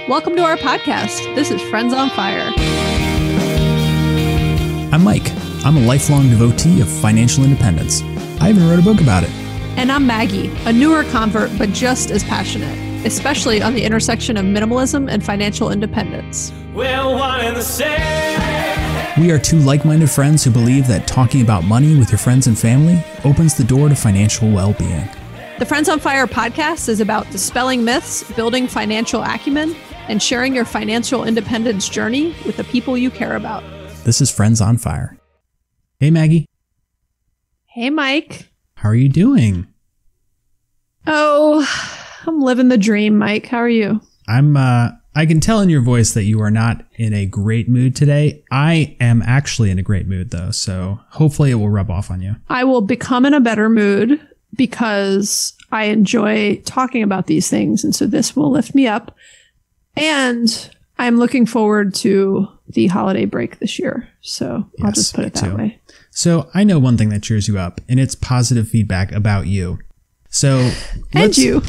Welcome to our podcast. This is Friends on Fire. I'm Mike. I'm a lifelong devotee of financial independence. I even wrote a book about it. And I'm Maggie, a newer convert, but just as passionate, especially on the intersection of minimalism and financial independence. We're one and the same. We are two like-minded friends who believe that talking about money with your friends and family opens the door to financial well-being. The Friends on Fire podcast is about dispelling myths, building financial acumen, and sharing your financial independence journey with the people you care about. This is Friends on Fire. Hey, Maggie. Hey, Mike. How are you doing? Oh, I'm living the dream, Mike. How are you? I can tell in your voice that you are not in a great mood today. I am actually in a great mood, though, so hopefully it will rub off on you. I will become in a better mood because I enjoy talking about these things, and so this will lift me up. And I'm looking forward to the holiday break this year, so Yes, I'll just put it that way. So I know one thing that cheers you up, and it's positive feedback about you. So And you.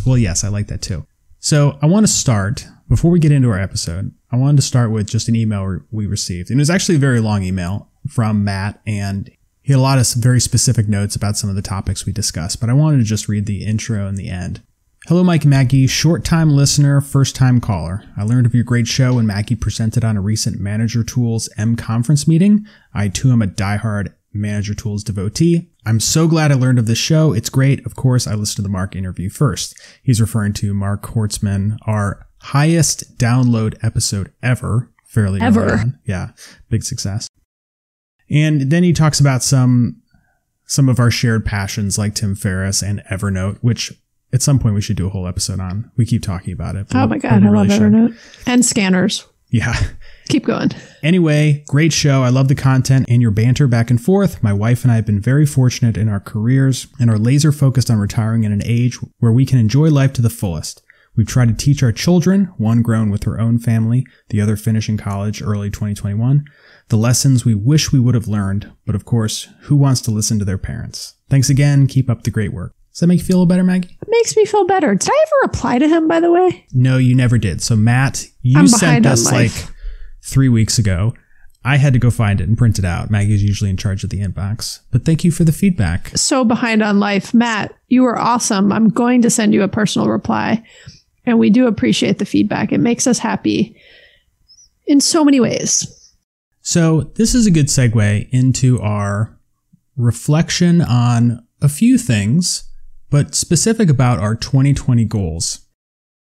Well, yes, I like that too. So I want to start, before we get into our episode, I wanted to start with just an email we received. And it was actually a very long email from Matt, and he had a lot of very specific notes about some of the topics we discussed, but I wanted to just read the intro and the end. Hello, Mike and Maggie, short-time listener, first-time caller. I learned of your great show when Maggie presented on a recent Manager Tools M conference meeting. I, too, am a diehard Manager Tools devotee. I'm so glad I learned of this show. It's great. Of course, I listened to the Mark interview first. He's referring to Mark Hortzman, our highest download episode ever. Fairly ever. Early on. Yeah, big success. And then he talks about some of our shared passions like Tim Ferriss and Evernote, which at some point we should do a whole episode on. We keep talking about it. Oh my God, I love Evernote. And scanners. Yeah. Keep going. Anyway, great show. I love the content and your banter back and forth. My wife and I have been very fortunate in our careers and are laser focused on retiring at an age where we can enjoy life to the fullest. We've tried to teach our children, one grown with her own family, the other finishing college early 2021, the lessons we wish we would have learned. But of course, who wants to listen to their parents? Thanks again. Keep up the great work. Does that make you feel a little better, Maggie? It makes me feel better. Did I ever reply to him, by the way? No, you never did. So Matt, you sent us like 3 weeks ago. I had to go find it and print it out. Maggie's usually in charge of the inbox. But thank you for the feedback. So behind on life. Matt, you were awesome. I'm going to send you a personal reply. And we do appreciate the feedback. It makes us happy in so many ways. So this is a good segue into our reflection on a few things, but specific about our 2020 goals.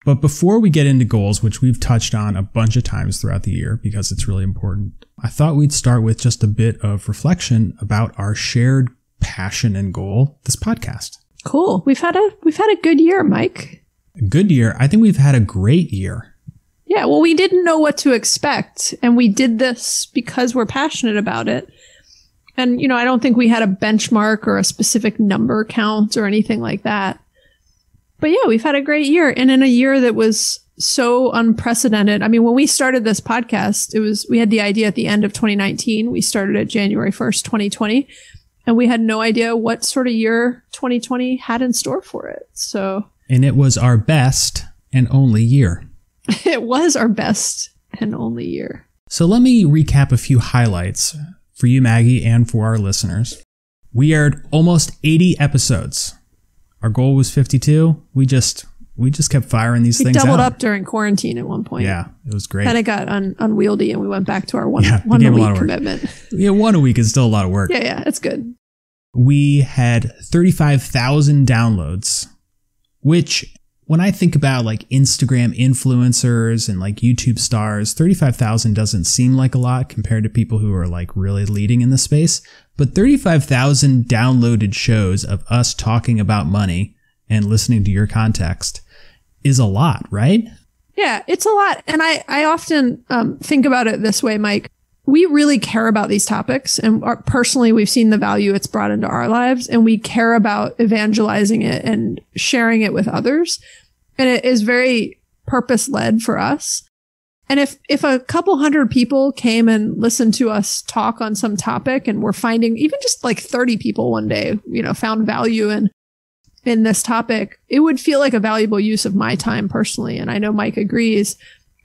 But before we get into goals, which we've touched on a bunch of times throughout the year because it's really important, I thought we'd start with just a bit of reflection about our shared passion and goal, this podcast. Cool. We've had a good year, Mike. A good year. I think we've had a great year. Yeah, well, we didn't know what to expect, and we did this because we're passionate about it. And, I don't think we had a benchmark or a specific number count or anything like that. But yeah, we've had a great year. And in a year that was so unprecedented. I mean, when we started this podcast, we had the idea at the end of 2019. We started at January 1st, 2020. And we had no idea what sort of year 2020 had in store for it. And it was our best and only year. It was our best and only year. So let me recap a few highlights for you, Maggie, and for our listeners. We aired almost 80 episodes. Our goal was 52. We just kept firing these things out. We doubled up during quarantine at one point. Yeah, it was great. Then it got unwieldy and we went back to our one a week commitment. Yeah, one a week is still a lot of work. Yeah, it's good. We had 35,000 downloads, which when I think about like Instagram influencers and like YouTube stars, 35,000 doesn't seem like a lot compared to people who are like really leading in the space. But 35,000 downloaded shows of us talking about money and listening to your context is a lot, right? Yeah, it's a lot. And I often think about it this way, Mike. We really care about these topics, and personally, we've seen the value it's brought into our lives, and we care about evangelizing it and sharing it with others. And it is very purpose-led for us. And if a couple hundred people came and listened to us talk on some topic, and we're finding even just like 30 people one day, found value in in this topic, it would feel like a valuable use of my time personally. And I know Mike agrees.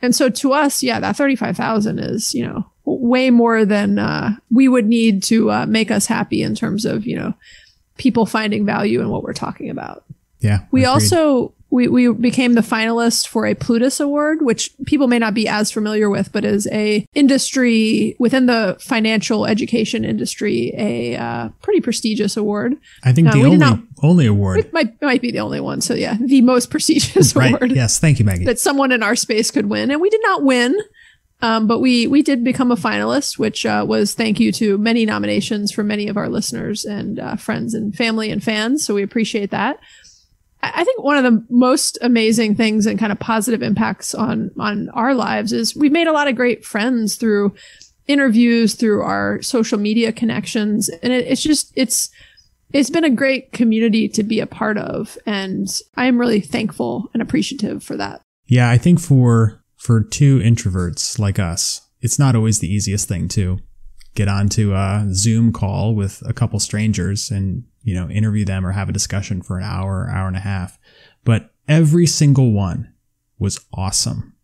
And so to us, yeah, that 35,000 is, way more than we would need to make us happy in terms of, people finding value in what we're talking about. Yeah. We agreed. also, we became the finalist for a Plutus Award, which people may not be as familiar with, but is a industry within the financial education industry, a pretty prestigious award. I think the only award. It might be the only one. So yeah, the most prestigious award. Yes. Thank you, Maggie. That someone in our space could win. And we did not win. But we did become a finalist, which was thank you to many nominations from many of our listeners and friends and family and fans. So we appreciate that. I think one of the most amazing things and kind of positive impacts on our lives is we've made a lot of great friends through interviews, through our social media connections. And it's been a great community to be a part of. And I am really thankful and appreciative for that. Yeah, I think for two introverts like us, it's not always the easiest thing to get onto a Zoom call with a couple strangers and, interview them or have a discussion for an hour and a half. But every single one was awesome.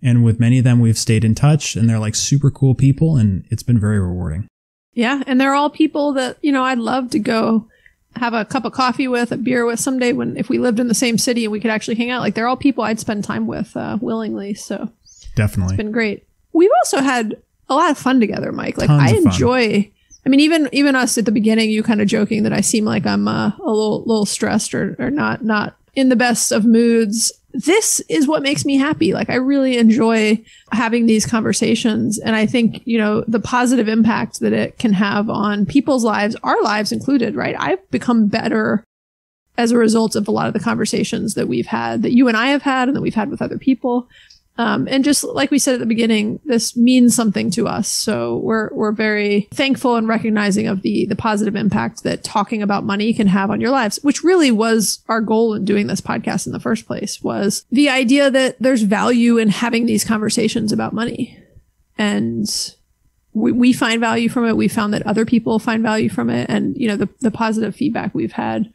And with many of them, we've stayed in touch and they're like super cool people and it's been very rewarding. Yeah. And they're all people that, I'd love to go have a cup of coffee with, a beer with someday if we lived in the same city and we could actually hang out. Like they're all people I'd spend time with willingly. So definitely. It's been great. We've also had a lot of fun together, Mike. Like Tons I of fun. enjoy, even us at the beginning, you kind of joking that I seem like I'm a little stressed or not in the best of moods. This is what makes me happy. Like I really enjoy having these conversations. And I think, the positive impact that it can have on people's lives, our lives included, right? I've become better as a result of a lot of the conversations that we've had, that you and I have had and that we've had with other people. And just like we said at the beginning, this means something to us. So we're very thankful and recognizing of the positive impact that talking about money can have on your lives, which really was our goal in doing this podcast in the first place, was the idea that there's value in having these conversations about money. And we find value from it. We found that other people find value from it. And, the positive feedback we've had,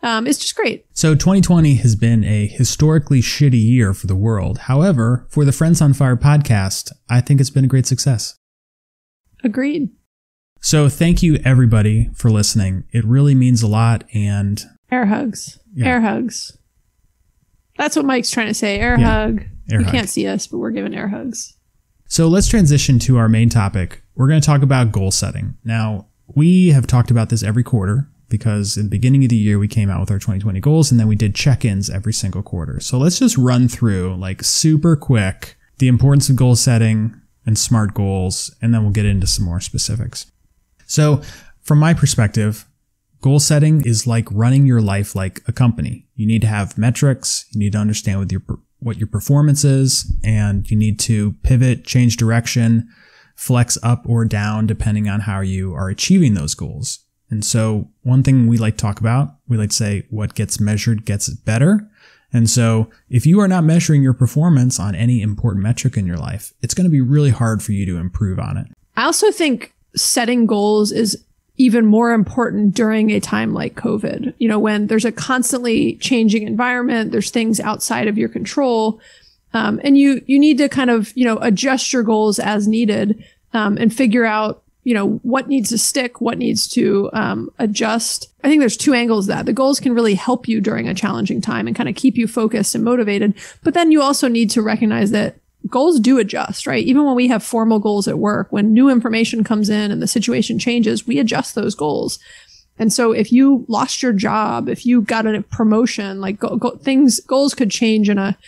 it's just great. So 2020 has been a historically shitty year for the world. However, for the Friends on Fire podcast, I think it's been a great success. Agreed. So thank you everybody for listening. It really means a lot. And air hugs. Yeah. Air hugs. That's what Mike's trying to say. Air hug. Air you hug. Can't see us, but we're giving air hugs. So let's transition to our main topic. We're going to talk about goal setting. Now, we have talked about this every quarter, because at the beginning of the year, we came out with our 2020 goals and then we did check-ins every single quarter. So let's just run through like super quick the importance of goal setting and SMART goals, and then we'll get into some more specifics. So from my perspective, goal setting is like running your life like a company. You need to have metrics. You need to understand what your performance is, and you need to pivot, change direction, flex up or down depending on how you are achieving those goals. And so one thing we like to talk about, we like to say what gets measured gets better. And so if you are not measuring your performance on any important metric in your life, it's going to be really hard for you to improve on it. I also think setting goals is even more important during a time like COVID, when there's a constantly changing environment, there's things outside of your control. And you need to kind of, adjust your goals as needed, and figure out, what needs to stick, what needs to adjust. I think there's two angles to that. The goals can really help you during a challenging time and kind of keep you focused and motivated. But then you also need to recognize that goals do adjust, right? Even when we have formal goals at work, when new information comes in and the situation changes, we adjust those goals. And so if you lost your job, if you got a promotion, like goals could change in a,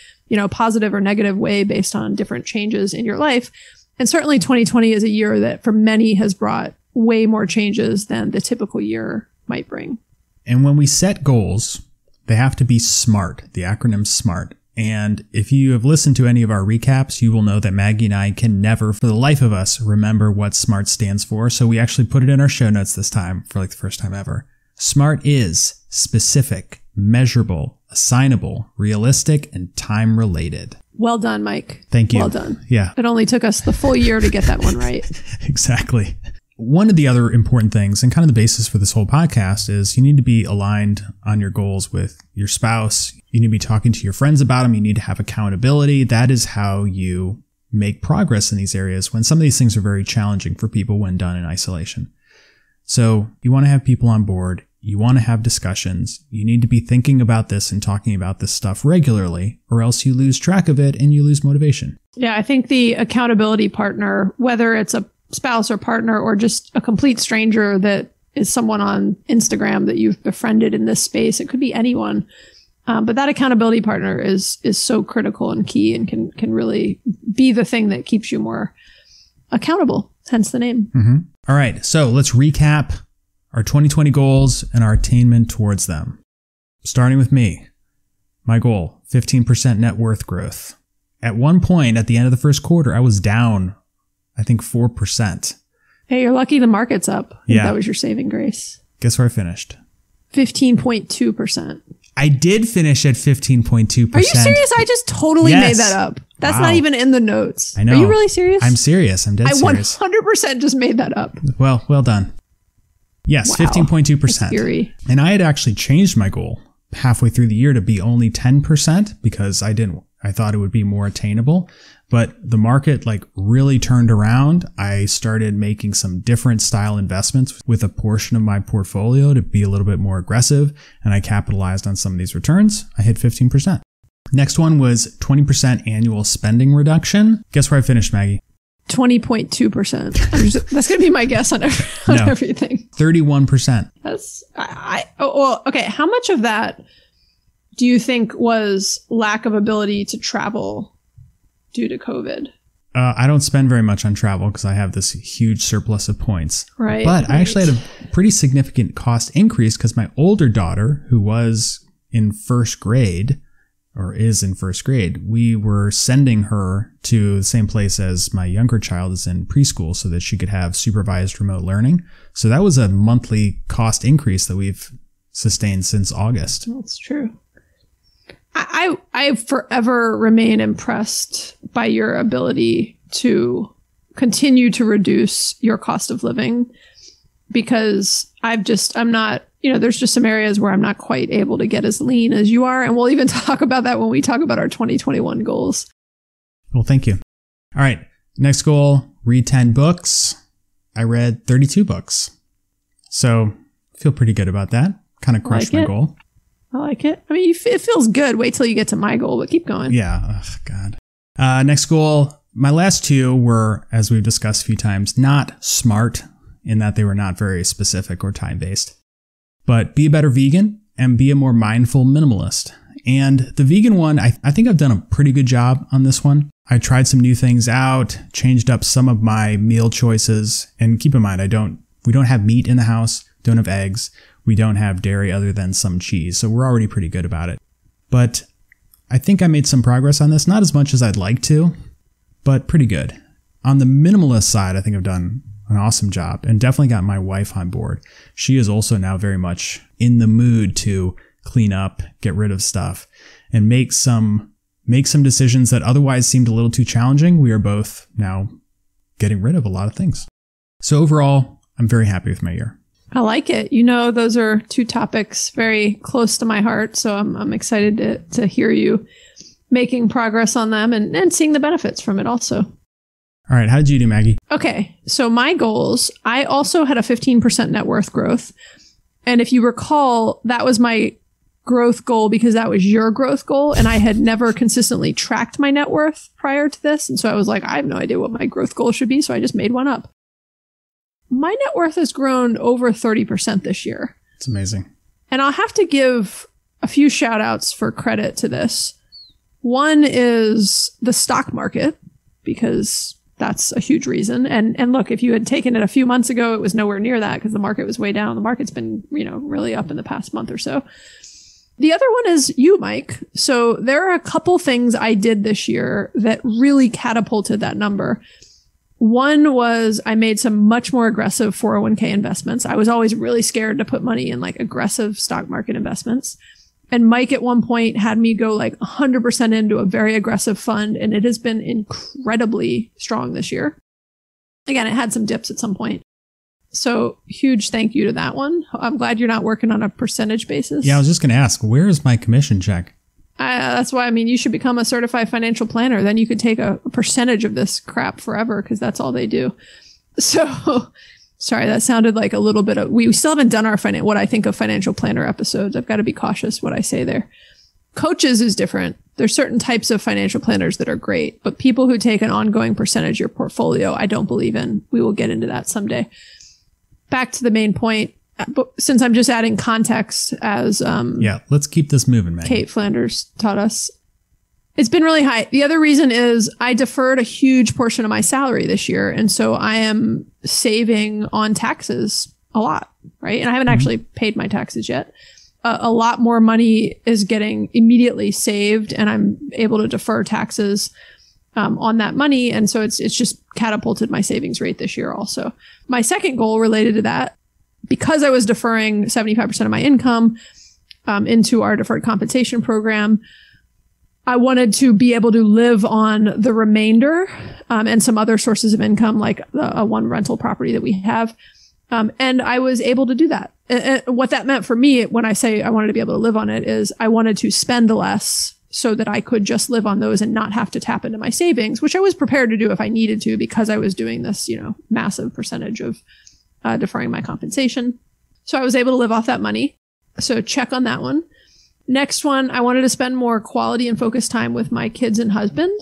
positive or negative way based on different changes in your life. And certainly 2020 is a year that for many has brought way more changes than the typical year might bring. And when we set goals, they have to be SMART, the acronym SMART. And if you have listened to any of our recaps, you will know that Maggie and I can never, for the life of us, remember what SMART stands for. So we actually put it in our show notes this time for like the first time ever. SMART is specific, measurable, assignable, realistic, and time-related. Well done, Mike. Thank you. Well done. Yeah. It only took us the full year to get that one right. Exactly. one of the other important things, and kind of the basis for this whole podcast, is you need to be aligned on your goals with your spouse. You need to be talking to your friends about them. You need to have accountability. That is how you make progress in these areas when some of these things are very challenging for people when done in isolation. So you want to have people on board. You want to have discussions. You need to be thinking about this and talking about this stuff regularly, or else you lose track of it and you lose motivation. Yeah, I think the accountability partner, whether it's a spouse or partner or just a complete stranger that is someone on Instagram that you've befriended in this space, it could be anyone. But that accountability partner is so critical and key and can really be the thing that keeps you more accountable, hence the name. Mm-hmm. All right, so let's recap our 2020 goals and our attainment towards them. Starting with me, my goal, 15% net worth growth. At one point at the end of the first quarter, I was down, I think 4%. Hey, you're lucky the market's up. I think Yeah. that was your saving grace. Guess where I finished? 15.2%. I did finish at 15.2%. Are you serious? I just totally Yes. made that up. That's Wow. not even in the notes. I know. Are you really serious? I'm serious. I'm dead I serious. 100% just made that up. Well done. Yes, Wow. 15.2%. That's eerie. And I had actually changed my goal halfway through the year to be only 10% because I thought it would be more attainable. But the market really turned around. I started making some different style investments with a portion of my portfolio to be a little bit more aggressive. And I capitalized on some of these returns. I hit 15%. Next one was 20% annual spending reduction. Guess where I finished, Maggie? 20.2%. That's going to be my guess on No. everything. 31%. Okay. How much of that do you think was lack of ability to travel due to COVID? I don't spend very much on travel because I have this huge surplus of points. Right. But I right. actually had a pretty significant cost increase because my older daughter, who was in first grade, or is in first grade, we were sending her to the same place as my younger child is in preschool so that she could have supervised remote learning. So that was a monthly cost increase that we've sustained since August. That's true. I forever remain impressed by your ability to continue to reduce your cost of living, because I'm not, there's just some areas where I'm not quite able to get as lean as you are. And we'll even talk about that when we talk about our 2021 goals. Well, thank you. All right. Next goal, read 10 books. I read 32 books. So I feel pretty good about that. Kind of crushed my goal. I like it. I mean, it feels good. Wait till you get to my goal, but keep going. Yeah. Oh, God. Next goal. My last two were, as we've discussed a few times, not smart in that they were not very specific or time-based. But be a better vegan and be a more mindful minimalist. And the vegan one, I think I've done a pretty good job on this one. I tried some new things out, changed up some of my meal choices. And keep in mind, we don't have meat in the house, don't have eggs. We don't have dairy other than some cheese, so we're already pretty good about it. But I think I made some progress on this, not as much as I'd like to, but pretty good. On the minimalist side, I think I've done an awesome job and definitely got my wife on board. She is also now very much in the mood to clean up, get rid of stuff, and make some decisions that otherwise seemed a little too challenging. We are both now getting rid of a lot of things. So overall, I'm very happy with my year. I like it. Those are two topics very close to my heart. So I'm excited to hear you making progress on them and seeing the benefits from it also. All right. How did you do, Maggie? Okay. So my goals, I also had a 15% net worth growth. And if you recall, that was my growth goal because that was your growth goal. And I had never consistently tracked my net worth prior to this. And so I was like, I have no idea what my growth goal should be. So I just made one up. My net worth has grown over 30% this year. It's amazing. And I'll have to give a few shout outs for credit to this. One is the stock market, because that's a huge reason. And look, if you had taken it a few months ago, it was nowhere near that because the market was way down. The market's been, really up in the past month or so. The other one is you, Mike. So there are a couple things I did this year that really catapulted that number. One was I made some much more aggressive 401k investments. I was always really scared to put money in aggressive stock market investments. And Mike at one point had me go 100% into a very aggressive fund. And it has been incredibly strong this year. Again, it had some dips at some point. So huge thank you to that one. I'm glad you're not working on a percentage basis. Yeah, I was just going to ask, where is my commission check? That's why, you should become a certified financial planner. Then you could take a percentage of this crap forever because that's all they do. So, sorry, that sounded like a little bit of, we still haven't done our what I think of financial planner episodes. I've got to be cautious what I say there. Coaches is different. There's certain types of financial planners that are great, but people who take an ongoing percentage of your portfolio, I don't believe in. We will get into that someday. Back to the main point. But since I'm just adding context as let's keep this moving, man. Kate Flanders taught us. It's been really high. The other reason is I deferred a huge portion of my salary this year. And so I am saving on taxes a lot, right? And I haven't actually paid my taxes yet. A lot more money is getting immediately saved and I'm able to defer taxes on that money. And so it's just catapulted my savings rate this year also. My second goal related to that, because I was deferring 75% of my income into our deferred compensation program, I wanted to be able to live on the remainder and some other sources of income, like a one rental property that we have. And I was able to do that. And what that meant for me when I say I wanted to be able to live on it is I wanted to spend less so that I could just live on those and not have to tap into my savings, which I was prepared to do if I needed to because I was doing this, massive percentage of deferring my compensation. So I was able to live off that money. So check on that one. Next one, I wanted to spend more quality and focused time with my kids and husband.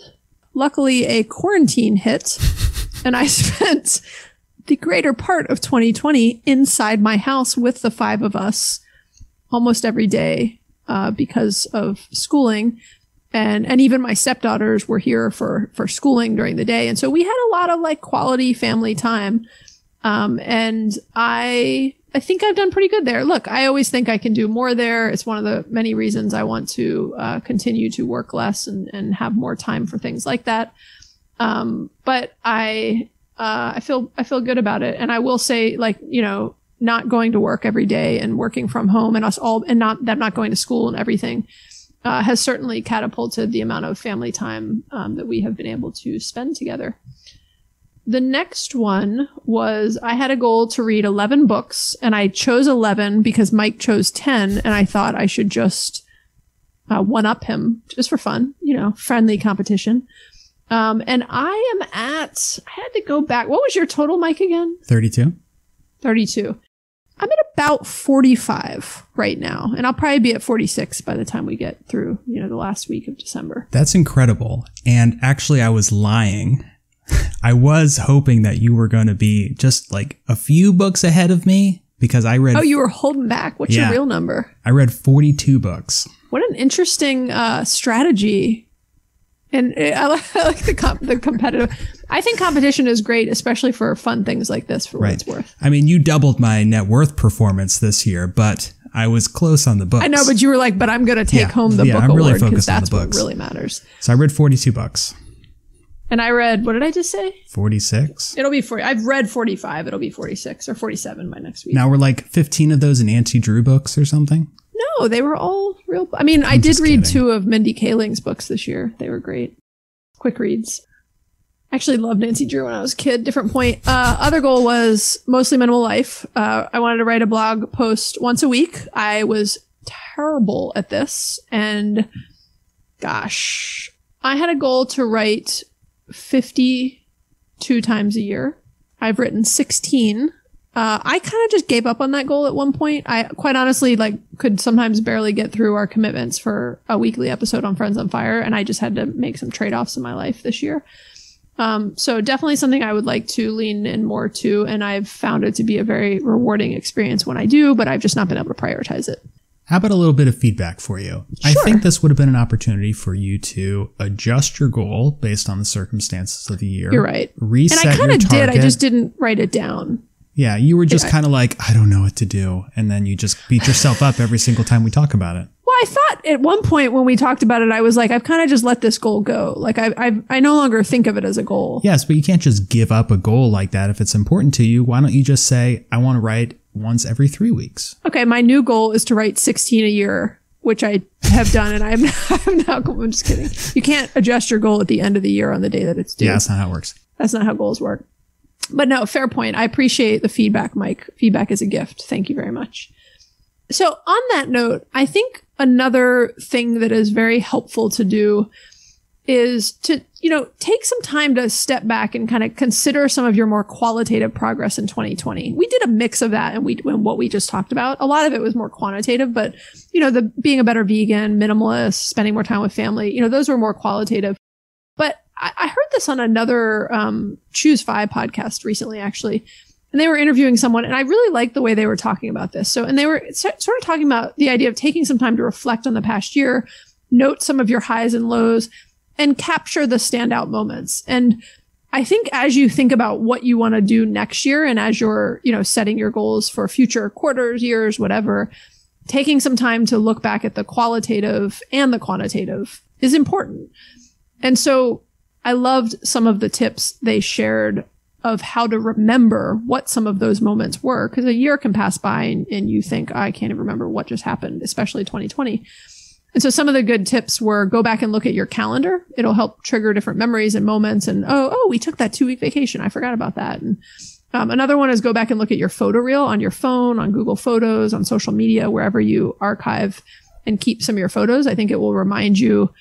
Luckily, a quarantine hit, and I spent the greater part of 2020 inside my house with the 5 of us almost every day because of schooling. And even my stepdaughters were here for schooling during the day. And so we had a lot of quality family time. And I think I've done pretty good there. Look, I always think I can do more there. It's one of the many reasons I want to continue to work less and have more time for things like that. But I feel good about it. And I will say, not going to work every day and working from home and us all, and them not going to school and everything, has certainly catapulted the amount of family time that we have been able to spend together. The next one was I had a goal to read 11 books, and I chose 11 because Mike chose 10, and I thought I should just one-up him just for fun, friendly competition. And I had to go back. What was your total, Mike, again? 32. 32. I'm at about 45 right now, and I'll probably be at 46 by the time we get through, the last week of December. That's incredible. And actually, I was lying. I was hoping that you were going to be just a few books ahead of me because I read... Oh, you were holding back. What's your real number? I read 42 books. What an interesting strategy. And I like the competitive... I think competition is great, especially for fun things like this, for what it's worth. I mean, you doubled my net worth performance this year, but I was close on the books. I know, but you were like, but I'm going to take home the book I'm really award because focused on that's the books. what really matters. So I read 42 books. And I read, what did I just say? 46. It'll be 40. I've read 45. It'll be 46 or 47 by next week. Now we're 15 of those in Nancy Drew books or something? No, they were all real. I mean, I did read 2 of Mindy Kaling's books this year. They were great. Quick reads. I actually loved Nancy Drew when I was a kid. Different point. Other goal was mostly minimal life. I wanted to write a blog post once a week. I was terrible at this. And gosh, I had a goal to write 52 times a year. I've written 16. I kind of just gave up on that goal at one point. I quite honestly could sometimes barely get through our commitments for a weekly episode on Friends on Fire. And I just had to make some trade-offs in my life this year. So definitely something I would like to lean in more to. And I've found it to be a very rewarding experience when I do, but I've just not been able to prioritize it. How about a little bit of feedback for you? Sure. I think this would have been an opportunity for you to adjust your goal based on the circumstances of the year. You're right. Reset and I kind your of did. target. I just didn't write it down. Yeah, you were just kind of I don't know what to do. And then you just beat yourself up every single time we talk about it. Well, I thought at one point when we talked about it, I was like, I've kind of just let this goal go. I no longer think of it as a goal. Yes, but you can't just give up a goal like that. If it's important to you, why don't you just say, I want to write once every 3 weeks? Okay, my new goal is to write 16 a year, which I have done. And I'm just kidding. You can't adjust your goal at the end of the year on the day that it's due. Yeah, that's not how it works. That's not how goals work. But no, fair point. I appreciate the feedback, Mike. Feedback is a gift. Thank you very much. So on that note, I think another thing that is very helpful to do is to, take some time to step back and kind of consider some of your more qualitative progress in 2020. We did a mix of that and what we just talked about. A lot of it was more quantitative, but, the being a better vegan, minimalist, spending more time with family, those were more qualitative. But I heard this on another Choose 5 podcast recently, actually. And they were interviewing someone, and I really liked the way they were talking about this. And they were sort of talking about the idea of taking some time to reflect on the past year, note some of your highs and lows, and capture the standout moments. And I think as you think about what you want to do next year, and as you're, setting your goals for future quarters, years, whatever, taking some time to look back at the qualitative and the quantitative is important. And so I loved some of the tips they shared of how to remember what some of those moments were, because a year can pass by and you think, I can't even remember what just happened, especially 2020. And so some of the good tips were go back and look at your calendar. It'll help trigger different memories and moments. And, we took that 2-week vacation. I forgot about that. And another one is go back and look at your photo reel on your phone, on Google Photos, on social media, wherever you archive and keep some of your photos. I think it will remind you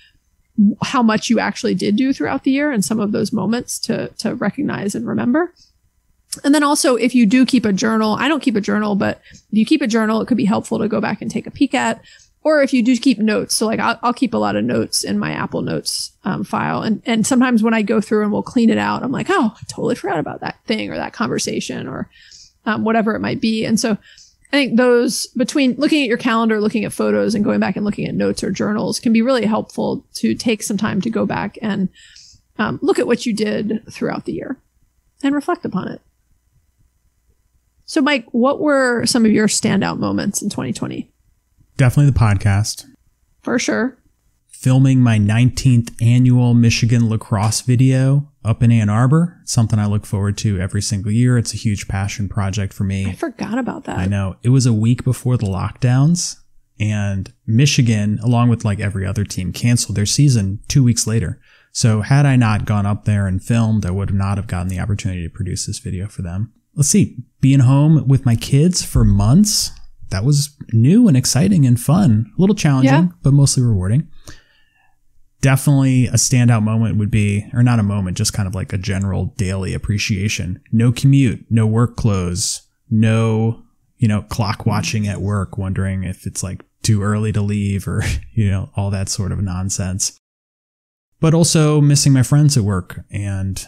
how much you actually did do throughout the year and some of those moments to recognize and remember. And then also, if you do keep a journal, I don't keep a journal, but if you keep a journal, it could be helpful to go back and take a peek at. Or if you do keep notes, so like I'll keep a lot of notes in my Apple Notes file. And sometimes when I go through and we'll clean it out, I'm like, I totally forgot about that thing or that conversation or whatever it might be. And so I think those, between looking at your calendar, looking at photos, and going back and looking at notes or journals, can be really helpful to take some time to go back and look at what you did throughout the year and reflect upon it. So Mike, what were some of your standout moments in 2020? Definitely the podcast. For sure. Filming my 19th annual Michigan lacrosse video up in Ann Arbor. Something I look forward to every single year. It's a huge passion project for me. I forgot about that. I know. It was a week before the lockdowns, and Michigan, along with like every other team, canceled their season 2 weeks later. So had I not gone up there and filmed, I would not have gotten the opportunity to produce this video for them. Let's see. Being home with my kids for months, that was new and exciting and fun. A little challenging, but mostly rewarding. Definitely a standout moment would be, or not a moment, just kind of like a general daily appreciation. No commute, no work clothes, no, clock watching at work, wondering if it's like too early to leave or, all that sort of nonsense. But also missing my friends at work and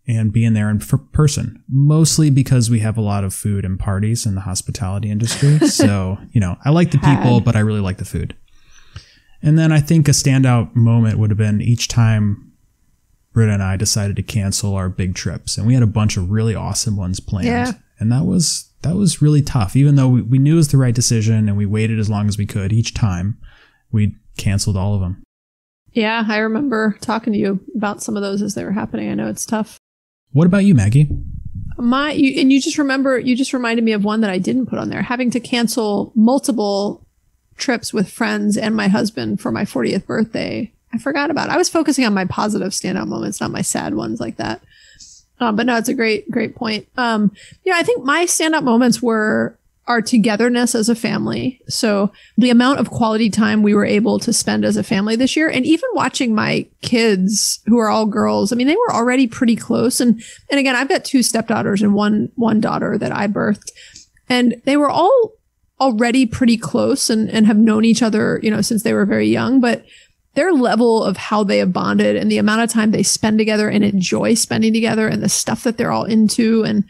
being there in person, mostly because we have a lot of food and parties in the hospitality industry. So, I like the people, but I really like the food. And then I think a standout moment would have been each time Britta and I decided to cancel our big trips. And we had a bunch of really awesome ones planned. Yeah. And that was really tough. Even though we knew it was the right decision and we waited as long as we could, each time we canceled all of them. Yeah, I remember talking to you about some of those as they were happening. I know it's tough. What about you, Maggie? You just reminded me of one that I didn't put on there. Having to cancel multiple trips with friends and my husband for my 40th birthday. I forgot about it. I was focusing on my positive standout moments, not my sad ones like that. But no, it's a great point. I think my standout moments were our togetherness as a family. So the amount of quality time we were able to spend as a family this year, and even watching my kids, who are all girls, I mean, they were already pretty close. And again, I've got 2 stepdaughters and one daughter that I birthed, and they were all already pretty close and have known each other, since they were very young. But their level of how they have bonded and the amount of time they spend together and enjoy spending together and the stuff that they're all into, and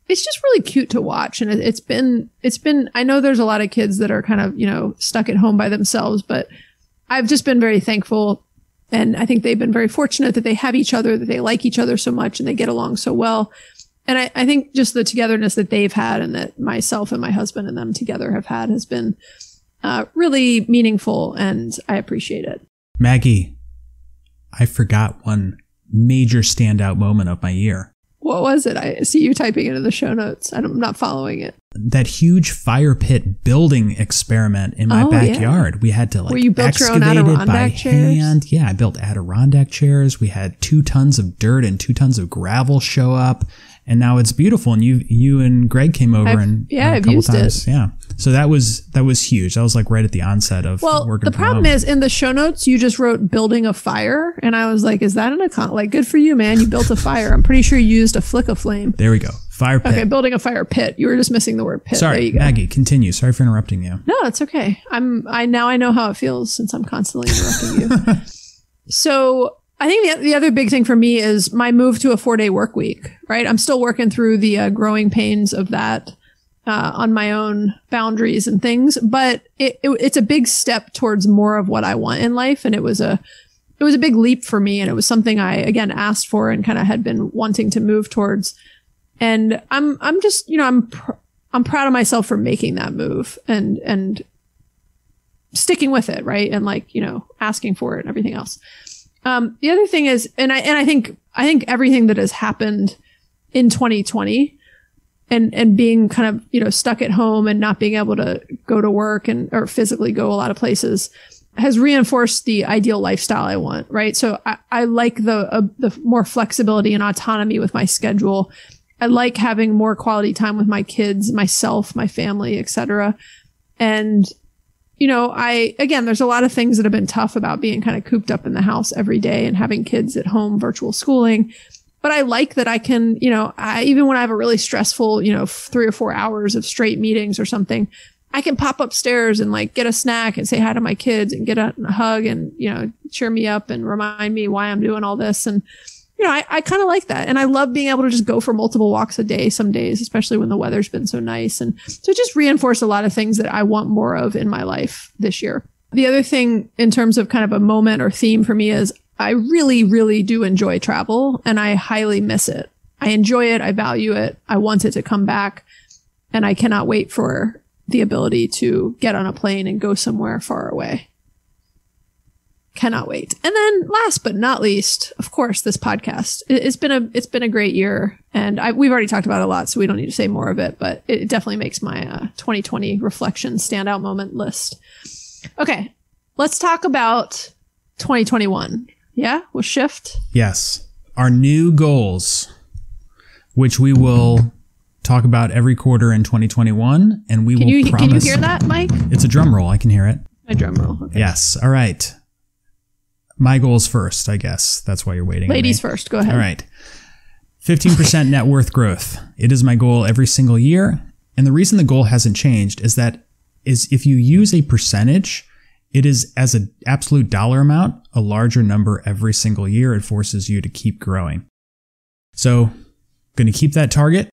it's just really cute to watch. And it's been, I know there's a lot of kids that are kind of, stuck at home by themselves, but I've just been very thankful. And I think they've been very fortunate that they have each other, that they like each other so much and they get along so well. And I think just the togetherness that they've had and that myself and my husband and them together have had has been really meaningful, and I appreciate it. Maggie, I forgot one major standout moment of my year. What was it? I see you typing it in the show notes. I'm not following it. That huge fire pit building experiment in my backyard. Yeah. We had to where you built your own Adirondack chairs? Hand. Yeah, I built Adirondack chairs. We had 2 tons of dirt and 2 tons of gravel show up. and now it's beautiful. And you and Greg came over a I've couple used times. it. Yeah. So that was huge. That was like right at the onset of working the from problem home. is in the show notes, you just wrote building a fire. And I was like, is that an account? Like, good for you, man. You built a fire. I'm pretty sure you used a flick of flame. There we go. Fire pit. Okay, building a fire pit. You were just missing the word pit. Sorry, there you go. Maggie, continue. Sorry for interrupting you. No, it's okay. I know how it feels since I'm constantly interrupting you. So I think the other big thing for me is my move to a 4-day work week, right? I'm still working through the growing pains of that on my own boundaries and things, but it's a big step towards more of what I want in life. And it was a big leap for me. And it was something I, again, asked for and kind of had been wanting to move towards. And I'm just, I'm proud of myself for making that move and sticking with it. Right. And asking for it and everything else. The other thing is, and I think everything that has happened in 2020 and being kind of, stuck at home and not being able to go to work or physically go a lot of places has reinforced the ideal lifestyle I want. Right. So I like the more flexibility and autonomy with my schedule. I like having more quality time with my kids, myself, my family, etc. And, there's a lot of things that have been tough about being kind of cooped up in the house every day and having kids at home, virtual schooling. But I like that I can, even when I have a really stressful, 3 or 4 hours of straight meetings or something, I can pop upstairs and get a snack and say hi to my kids and get a hug and, cheer me up and remind me why I'm doing all this. And, I kind of like that. And I love being able to just go for multiple walks a day some days, especially when the weather's been so nice. And so it just reinforced a lot of things that I want more of in my life this year. The other thing in terms of kind of a moment or theme for me is I really, really do enjoy travel and I highly miss it. I enjoy it. I value it. I want it to come back. And I cannot wait for the ability to get on a plane and go somewhere far away. Cannot wait. And then last but not least, of course, this podcast. It's been a great year, and we've already talked about it a lot, so we don't need to say more of it, but it definitely makes my 2020 reflection standout moment list. Okay, let's talk about 2021. Yeah, we'll shift. Yes. Our new goals, which we will talk about every quarter in 2021, and we will promise. Can you hear that, Mike? It's a drum roll. I can hear it. A drum roll. Okay. Yes. All right. My goals first, I guess. That's why you're waiting. Ladies first. Go ahead. All right. 15% net worth growth. It is my goal every single year. And the reason the goal hasn't changed is if you use a percentage, it is as an absolute dollar amount, a larger number every single year. It forces you to keep growing. So going to keep that target.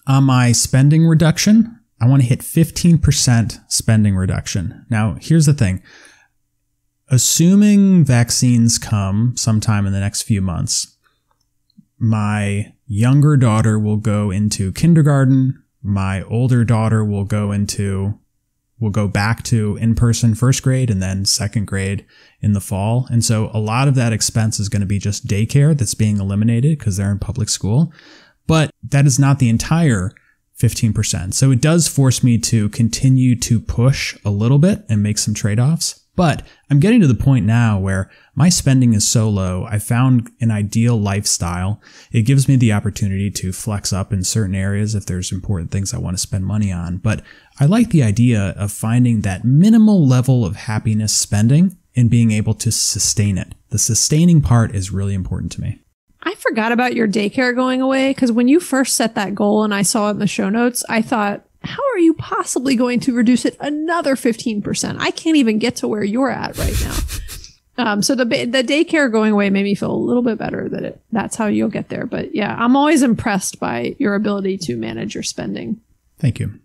On my spending reduction, I want to hit 15% spending reduction. Now, here's the thing. Assuming vaccines come sometime in the next few months, my younger daughter will go into kindergarten. My older daughter will go back to in-person first grade and then second grade in the fall. And so a lot of that expense is going to be just daycare that's being eliminated because they're in public school. But that is not the entire 15%. So it does force me to continue to push a little bit and make some trade-offs. But I'm getting to the point now where my spending is so low. I found an ideal lifestyle. It gives me the opportunity to flex up in certain areas if there's important things I want to spend money on. But I like the idea of finding that minimal level of happiness spending and being able to sustain it. The sustaining part is really important to me. I forgot about your daycare going away because when you first set that goal and I saw it in the show notes, I thought, how are you possibly going to reduce it another 15%? I can't even get to where you're at right now. So the daycare going away made me feel a little bit better that that's how you'll get there. But yeah, I'm always impressed by your ability to manage your spending. Thank you.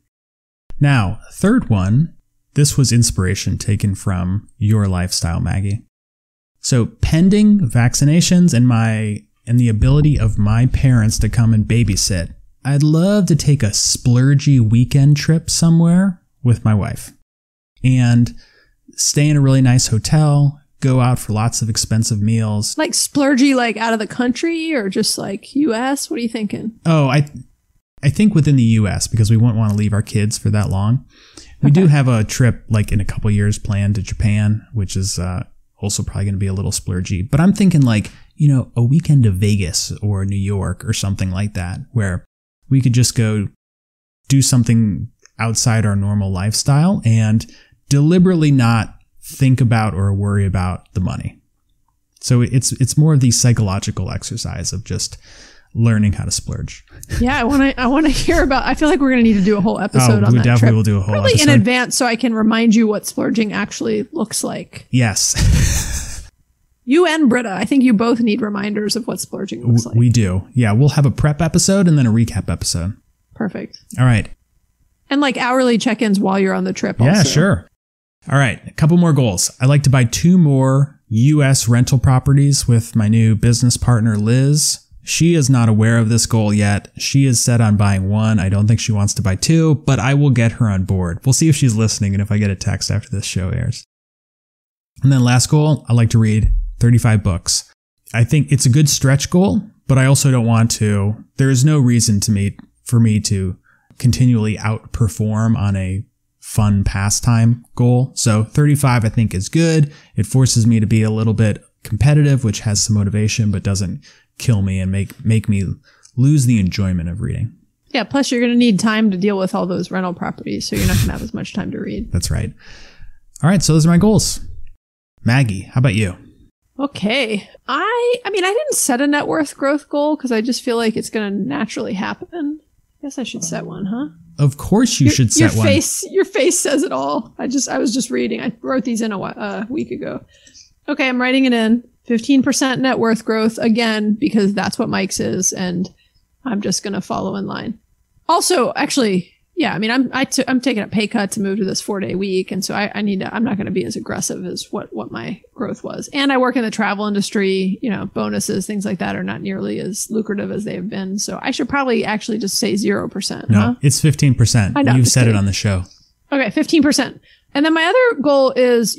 Now, third one, this was inspiration taken from your lifestyle, Maggie. So pending vaccinations and the ability of my parents to come and babysit, I'd love to take a splurgy weekend trip somewhere with my wife and stay in a really nice hotel, go out for lots of expensive meals. Like splurgy, like out of the country or just like US? What are you thinking? Oh, I think within the US because we wouldn't want to leave our kids for that long. We do have a trip like in a couple years planned to Japan, which is also probably going to be a little splurgy. But I'm thinking like a weekend to Vegas or New York or something like that, where we could just go do something outside our normal lifestyle and deliberately not think about or worry about the money. So it's more of the psychological exercise of just learning how to splurge. Yeah, I want to hear about. I feel like we're going to need to do a whole episode on that. We definitely trip. will do a whole Probably episode in advance, so I can remind you what splurging actually looks like. Yes. You and Britta, I think you both need reminders of what splurging looks like. We do. Yeah, we'll have a prep episode and then a recap episode. Perfect. All right. And like hourly check-ins while you're on the trip. Yeah, also. Sure. All right. A couple more goals. I'd like to buy 2 more U.S. rental properties with my new business partner, Liz. She is not aware of this goal yet. She is set on buying 1. I don't think she wants to buy 2, but I will get her on board. We'll see if she's listening and if I get a text after this show airs. And then last goal, I'd like to read 35 books. I think it's a good stretch goal, but I also don't want to. There is no reason for me to continually outperform on a fun pastime goal. So 35 I think is good. It forces me to be a little bit competitive, which has some motivation, but doesn't kill me and make me lose the enjoyment of reading. Yeah, plus you're going to need time to deal with all those rental properties, so you're not going to have as much time to read. That's right. All right, so those are my goals. Maggie, how about you? Okay. I mean, I didn't set a net worth growth goal because I just feel like it's going to naturally happen. I guess I should set one, huh? Of course you should set one. Your face says it all. I was just reading. I wrote these in a week ago. Okay, I'm writing it in. 15% net worth growth again, because that's what Mike's is. And I'm just going to follow in line. Also, actually, yeah, I mean, I'm taking a pay cut to move to this 4-day week. And so I'm not going to be as aggressive as what my growth was. And I work in the travel industry, bonuses, things like that are not nearly as lucrative as they have been. So I should probably actually just say 0%. No, huh? It's 15%. I know, You've said kidding. it on the show. Okay, 15%. And then my other goal is,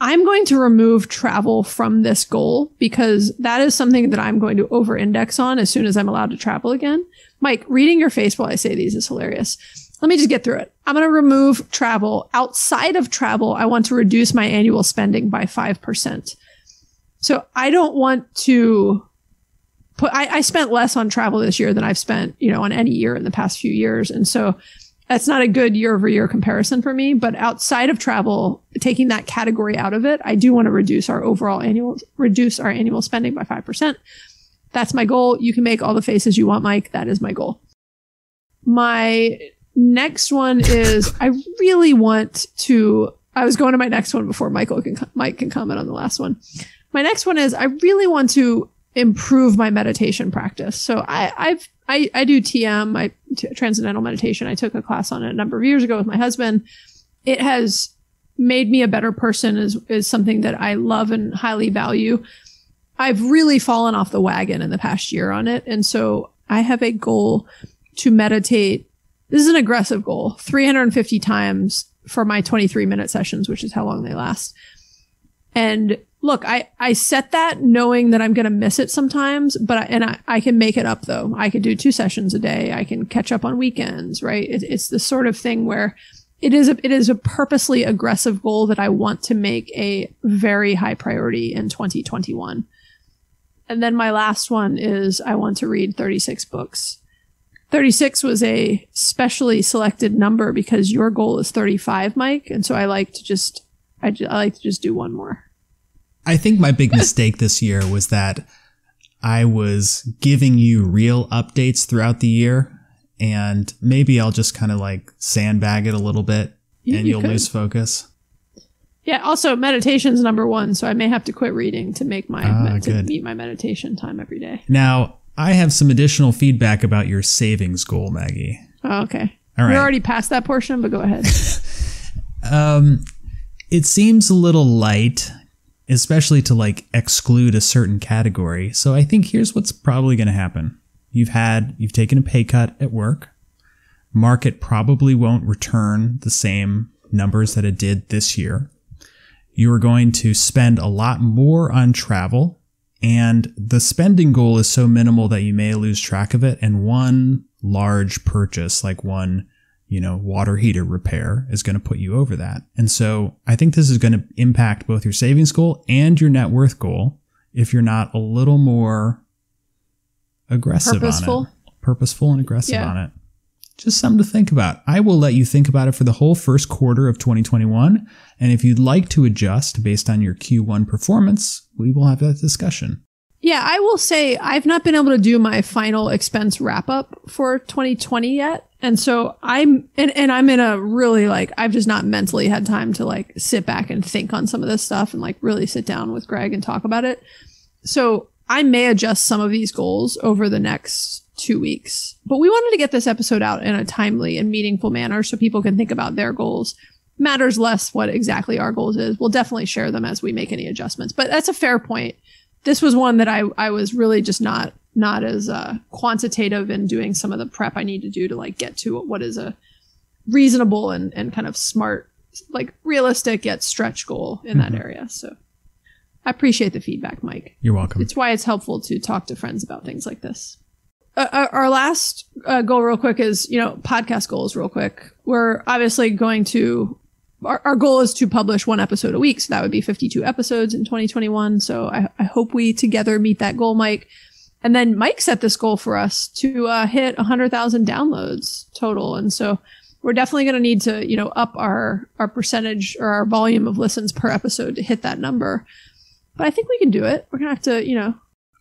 I'm going to remove travel from this goal because that is something that I'm going to over-index on as soon as I'm allowed to travel again. Mike, reading your face while I say these is hilarious. Let me just get through it. I'm going to remove travel. Outside of travel, I want to reduce my annual spending by 5%. So I don't want to I spent less on travel this year than I've spent, on any year in the past few years. And so that's not a good year-over-year comparison for me. But outside of travel, taking that category out of it, I do want to reduce our annual spending by 5%. That's my goal. You can make all the faces you want, Mike. That is my goal. My next one is I really want to. I was going to my next one before Mike can comment on the last one. My next one is I really want to improve my meditation practice. So I do TM, Transcendental Meditation. I took a class on it a number of years ago with my husband. It has made me a better person, is something that I love and highly value. I've really fallen off the wagon in the past year on it. And so I have a goal to meditate. This is an aggressive goal, 350 times for my 23-minute sessions, which is how long they last. And look, I set that knowing that I'm going to miss it sometimes, but I can make it up though. I could do 2 sessions a day. I can catch up on weekends, right? It's the sort of thing where it is a purposely aggressive goal that I want to make a very high priority in 2021. And then my last one is I want to read 36 books. 36 was a specially selected number because your goal is 35, Mike. And so I like to just do one more. I think my big mistake this year was that I was giving you real updates throughout the year, and maybe I'll just kind of like sandbag it a little bit and you'll lose focus. Yeah. Also, meditation's number 1, so I may have to quit reading to make to meet my meditation time every day. Now, I have some additional feedback about your savings goal, Maggie. Oh, okay. All right. We're already past that portion, but go ahead. It seems a little light, especially to like exclude a certain category. So I think here's what's probably going to happen. You've taken a pay cut at work. Market probably won't return the same numbers that it did this year. You are going to spend a lot more on travel, and the spending goal is so minimal that you may lose track of it. And one large purchase, like one, water heater repair, is going to put you over that. And so I think this is going to impact both your savings goal and your net worth goal if you're not a little more aggressive on it. Purposeful and aggressive on it. Just something to think about. I will let you think about it for the whole first quarter of 2021. And if you'd like to adjust based on your Q1 performance, we will have that discussion. Yeah, I will say I've not been able to do my final expense wrap up for 2020 yet. And so I'm in a really I've just not mentally had time to sit back and think on some of this stuff and really sit down with Greg and talk about it. So I may adjust some of these goals over the next 2 weeks, but we wanted to get this episode out in a timely and meaningful manner so people can think about their goals. Matters less what exactly our goals is. We'll definitely share them as we make any adjustments, but that's a fair point. This was one that I was really just not as quantitative in doing some of the prep I need to do to get to what is a reasonable and kind of smart, realistic yet stretch goal in that area. So I appreciate the feedback, Mike. You're welcome. It's why it's helpful to talk to friends about things like this. Our last goal real quick is, podcast goals real quick. We're obviously going to, our goal is to publish 1 episode a week. So that would be 52 episodes in 2021. So I hope we together meet that goal, Mike. And then Mike set this goal for us to hit 100,000 downloads total. And so we're definitely going to need to, up our percentage or our volume of listens per episode to hit that number. But I think we can do it. We're going to have to,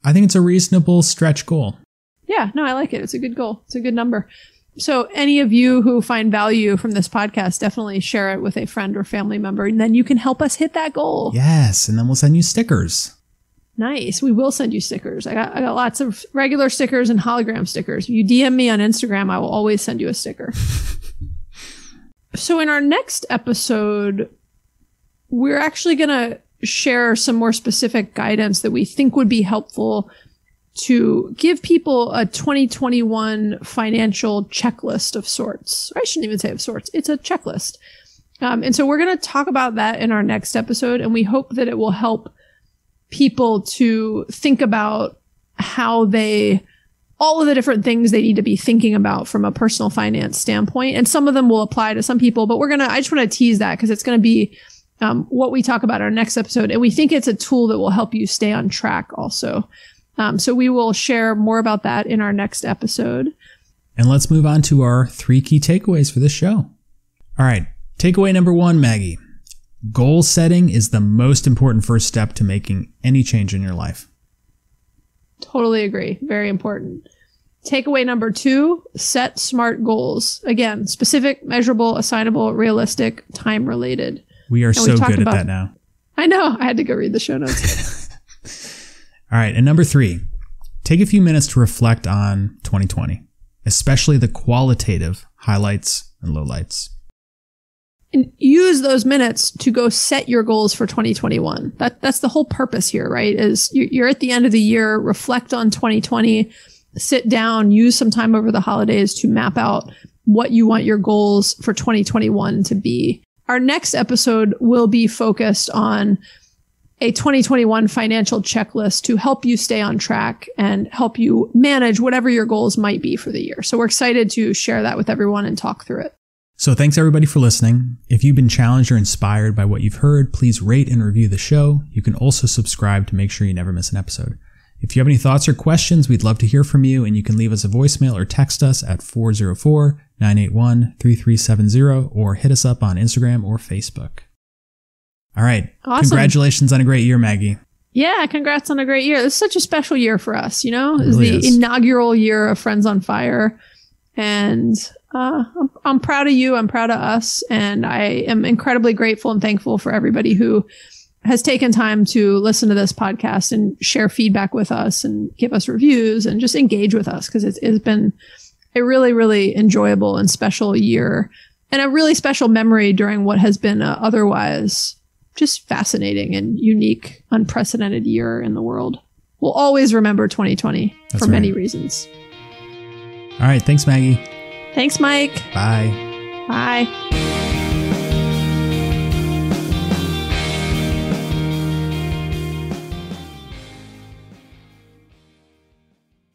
I think it's a reasonable stretch goal. Yeah, no, I like it. It's a good goal. It's a good number. So any of you who find value from this podcast, definitely share it with a friend or family member, and then you can help us hit that goal. Yes, and then we'll send you stickers. Nice. We will send you stickers. I got lots of regular stickers and hologram stickers. If you DM me on Instagram, I will always send you a sticker. So in our next episode, we're actually going to share some more specific guidance that we think would be helpful to give people a 2021 financial checklist of sorts. I shouldn't even say of sorts. It's a checklist. And so we're going to talk about that in our next episode. And we hope that it will help people to think about how all of the different things they need to be thinking about from a personal finance standpoint. And some of them will apply to some people, but I just want to tease that because it's going to be what we talk about in our next episode. And we think it's a tool that will help you stay on track also. So we will share more about that in our next episode. And let's move on to our 3 key takeaways for this show. All right. Takeaway number 1, Maggie. Goal setting is the most important first step to making any change in your life. Totally agree. Very important. Takeaway number 2, set SMART goals. Again, specific, measurable, assignable, realistic, time related. We are so good at that now. I know. I had to go read the show notes. All right. And number 3, take a few minutes to reflect on 2020, especially the qualitative highlights and lowlights. And use those minutes to go set your goals for 2021. That's the whole purpose here, right? Is you're at the end of the year, reflect on 2020, sit down, use some time over the holidays to map out what you want your goals for 2021 to be. Our next episode will be focused on a 2021 financial checklist to help you stay on track and help you manage whatever your goals might be for the year. So we're excited to share that with everyone and talk through it. So thanks everybody for listening. If you've been challenged or inspired by what you've heard, please rate and review the show. You can also subscribe to make sure you never miss an episode. If you have any thoughts or questions, we'd love to hear from you, and you can leave us a voicemail or text us at 404-981-3370 or hit us up on Instagram or Facebook. All right. Awesome. Congratulations on a great year, Maggie. Yeah, congrats on a great year. This is such a special year for us, It really is the inaugural year of Friends on Fire. And I'm proud of you. I'm proud of us. And I am incredibly grateful and thankful for everybody who has taken time to listen to this podcast and share feedback with us and give us reviews and just engage with us, because it's been a really, really enjoyable and special year and a really special memory during what has been otherwise just fascinating and unique, unprecedented year in the world. We'll always remember 2020 for many reasons. All right. Thanks, Maggie. Thanks, Mike. Bye. Bye.